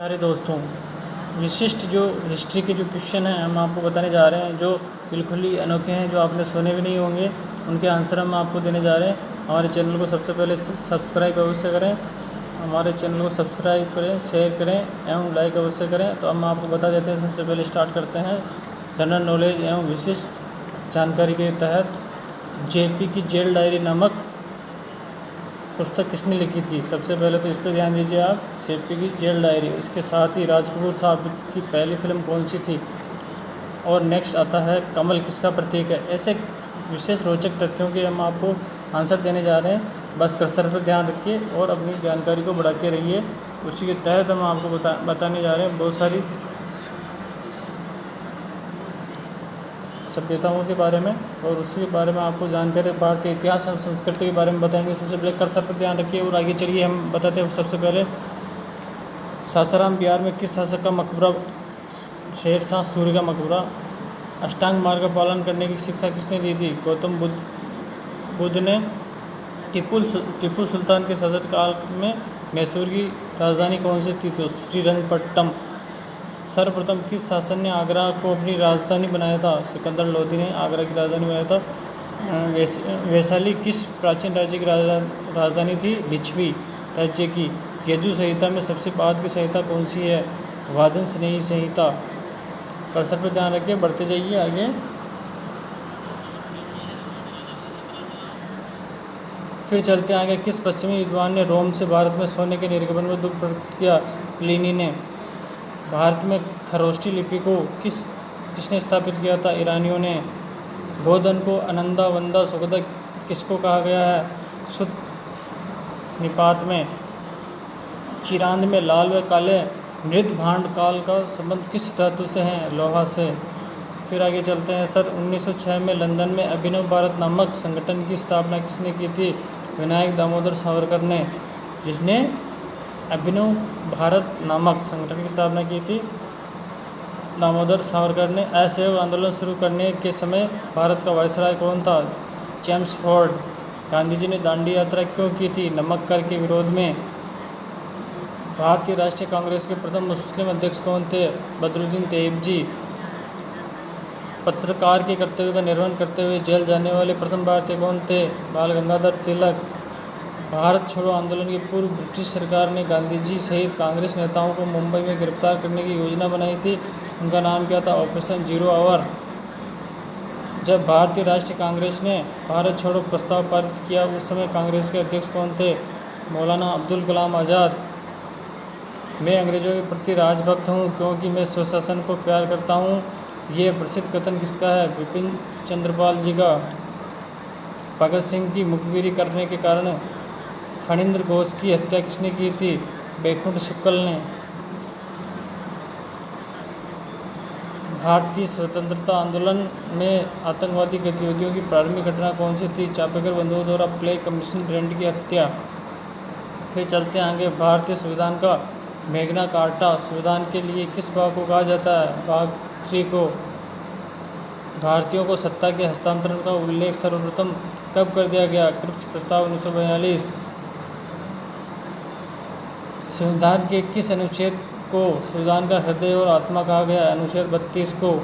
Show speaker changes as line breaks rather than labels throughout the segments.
प्यारे दोस्तों, विशिष्ट जो हिस्ट्री के जो क्वेश्चन हैं हम आपको बताने जा रहे हैं, जो बिल्कुल ही अनोखे हैं, जो आपने सुने भी नहीं होंगे। उनके आंसर हम आपको देने जा रहे हैं। हमारे चैनल को सबसे पहले सब्सक्राइब अवश्य करें। हमारे चैनल को सब्सक्राइब करें, शेयर करें एवं लाइक अवश्य करें। तो हम आपको बता देते हैं। सबसे पहले स्टार्ट करते हैं जनरल नॉलेज एवं विशिष्ट जानकारी के तहत जेपी की जेल डायरी नामक पुस्तक किसने लिखी थी। सबसे पहले तो इस पर ध्यान दीजिए आप, जेपी की जेल डायरी। इसके साथ ही राज कपूर साहब की पहली फिल्म कौन सी थी। और नेक्स्ट आता है कमल किसका प्रतीक है। ऐसे विशेष रोचक तथ्यों के हम आपको आंसर देने जा रहे हैं। बस कर्सर पर ध्यान रखिए और अपनी जानकारी को बढ़ाते रहिए। उसी के तहत हम आपको बताने जा रहे हैं बहुत सारी सभ्यताओं के बारे में, और उसी के बारे में आपको जानकारी भारतीय इतिहास एवं संस्कृति के बारे में बताएंगे। सबसे पहले कर्सर पर ध्यान रखिए और आगे चलिए हम बताते हैं। सबसे पहले सासाराम बिहार में किस शासक का मकबरा, शेरशाह सूरी का मकबरा। अष्टांग मार्ग का पालन करने की शिक्षा किसने दी थी। गौतम बुद्ध ने। टीपू सुल्तान के शासनकाल में मैसूर की राजधानी कौन सी थी। तो श्रीरंगपट्टम। सर्वप्रथम किस शासक ने आगरा को अपनी राजधानी बनाया था। सिकंदर लोधी ने आगरा की राजधानी बनाया था। वैशाली किस प्राचीन राज्य की राजधानी थी। लिच्छवी राज्य की। यजु संहिता में सबसे बाद की संहिता कौन सी है। वादन स्नेही संहिता। कर्सर पर ध्यान रखिए, बढ़ते जाइए आगे। फिर चलते आगे। किस पश्चिमी विद्वान ने रोम से भारत में सोने के निर्गमन में दुख प्रकट किया। प्लिनी ने। भारत में खरोष्ठी लिपि को किसने स्थापित किया था। ईरानियों ने। गोधन को अनंदा वंदा सुगदा किसको कहा गया है। शुद्ध निपात में। चिरांद में लाल व काले मृद भांड काल का संबंध किस धातु से है। लोहा से। फिर आगे चलते हैं सर। 1906 में लंदन में अभिनव भारत नामक संगठन की स्थापना किसने की थी। विनायक दामोदर सावरकर ने, जिसने अभिनव भारत नामक संगठन की स्थापना की थी। दामोदर सावरकर ने। असहयोग आंदोलन शुरू करने के समय भारत का वायसराय कौन था। चेम्सफोर्ड। गांधी जी ने दांडी यात्रा क्यों की थी। नमक कर के विरोध में। भारतीय राष्ट्रीय कांग्रेस के प्रथम मुस्लिम अध्यक्ष कौन थे। बदरुद्दीन तैयब जी। पत्रकार के कर्तव्य का निर्वहन करते हुए जेल जाने वाले प्रथम भारतीय कौन थे। बाल गंगाधर तिलक। भारत छोड़ो आंदोलन की पूर्व ब्रिटिश सरकार ने गांधी जी सहित कांग्रेस नेताओं को मुंबई में गिरफ्तार करने की योजना बनाई थी। उनका नाम क्या था। Operation zero hour. जब भारतीय राष्ट्रीय कांग्रेस ने भारत छोड़ो प्रस्ताव पारित किया, उस समय कांग्रेस के अध्यक्ष कौन थे। मौलाना अब्दुल कलाम आज़ाद। मैं अंग्रेजों के प्रति राजभक्त हूँ क्योंकि मैं स्वशासन को प्यार करता हूँ। ये प्रसिद्ध कथन किसका है। विपिन चंद्रपाल जी का। भगत सिंह की मुखबिरी करने के कारण फणींद्र घोष की हत्या किसने की थी। बैकुंठ शुक्ल ने। भारतीय स्वतंत्रता आंदोलन में आतंकवादी गतिविधियों की प्रारंभिक घटना कौन सी थी। चापेकर बंधुओं द्वारा प्ले कमीशन ब्रांड की हत्या। फिर चलते हैं आगे। भारतीय संविधान का मैग्ना कार्टा संविधान के लिए किस भाग को कहा जाता है। भाग 3 को। भारतीयों को सत्ता के हस्तांतरण का उल्लेख सर्वप्रथम कब कर दिया गया। क्रिप्स प्रस्ताव 1942। संविधान के किस अनुच्छेद को संविधान का हृदय और आत्मा कहा गया। अनुच्छेद 32 को।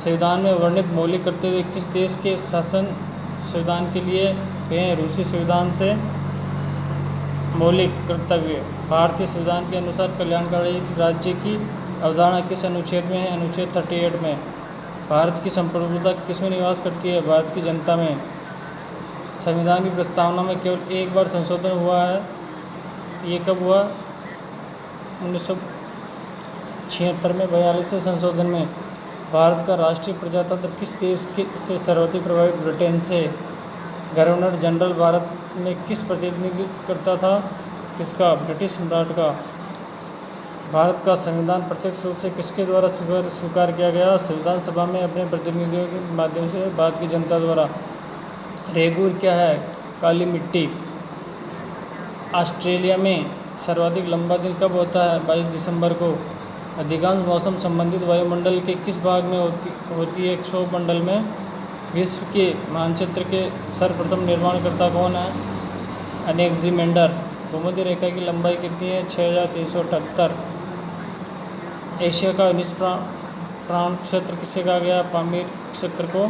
संविधान में वर्णित मौलिक कर्तव्य किस देश के शासन संविधान के लिए हैं। रूसी संविधान से मौलिक कर्तव्य। भारतीय संविधान के अनुसार कल्याणकारी राज्य की अवधारणा किस अनुच्छेद में है। अनुच्छेद 38 में। भारत की संप्रभुता किसमें निवास करती है। भारत की जनता में। संविधान की प्रस्तावना में केवल एक बार संशोधन हुआ है। ये कब हुआ। 1976 में। 42 संशोधन में। भारत का राष्ट्रीय प्रजातंत्र किस देश से सर्वाधिक प्रभावित। ब्रिटेन से। गवर्नर जनरल भारत में किस प्रतिनिधित्व करता था। किसका। ब्रिटिश सम्राट का। भारत का संविधान प्रत्यक्ष रूप से किसके द्वारा स्वीकार किया गया। संविधान सभा में अपने प्रतिनिधियों के माध्यम से भारत की जनता द्वारा। रेगुर क्या है। काली मिट्टी। ऑस्ट्रेलिया में सर्वाधिक लंबा दिन कब होता है। 22 दिसंबर को। अधिकांश मौसम संबंधित वायुमंडल के किस भाग में होती है। क्षोभमंडल में। विश्व के मानचित्र के सर्वप्रथम निर्माणकर्ता कौन है। अलेक्जेंडर। भूमध्य रेखा की लंबाई कितनी है। 6378। एशिया का प्राण क्षेत्र किसे कहा गया? पामीर क्षेत्र को।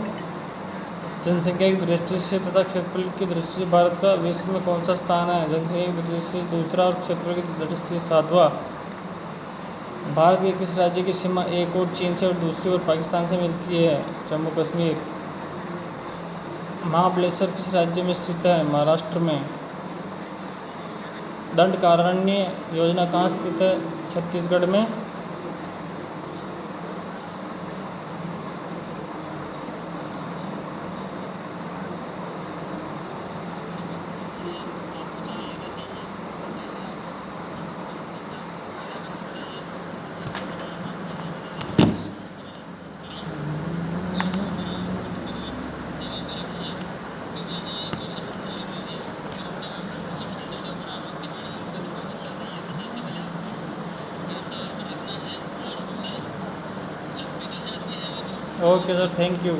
जनसंख्या की दृष्टि से तथा क्षेत्रफल की दृष्टि से भारत का विश्व में कौन सा स्थान है? जनसंख्या की दृष्टि से दूसरा और क्षेत्रफल की दृष्टि से सातवां। भारत के किस राज्य की सीमा एक ओर चीन से और दूसरी ओर पाकिस्तान से मिलती है? जम्मू कश्मीर। महाबलेश्वर किस राज्य में स्थित है? महाराष्ट्र में। दंडकारण्य योजना कहाँ स्थित है? छत्तीसगढ़ में। Okay sir, thank you.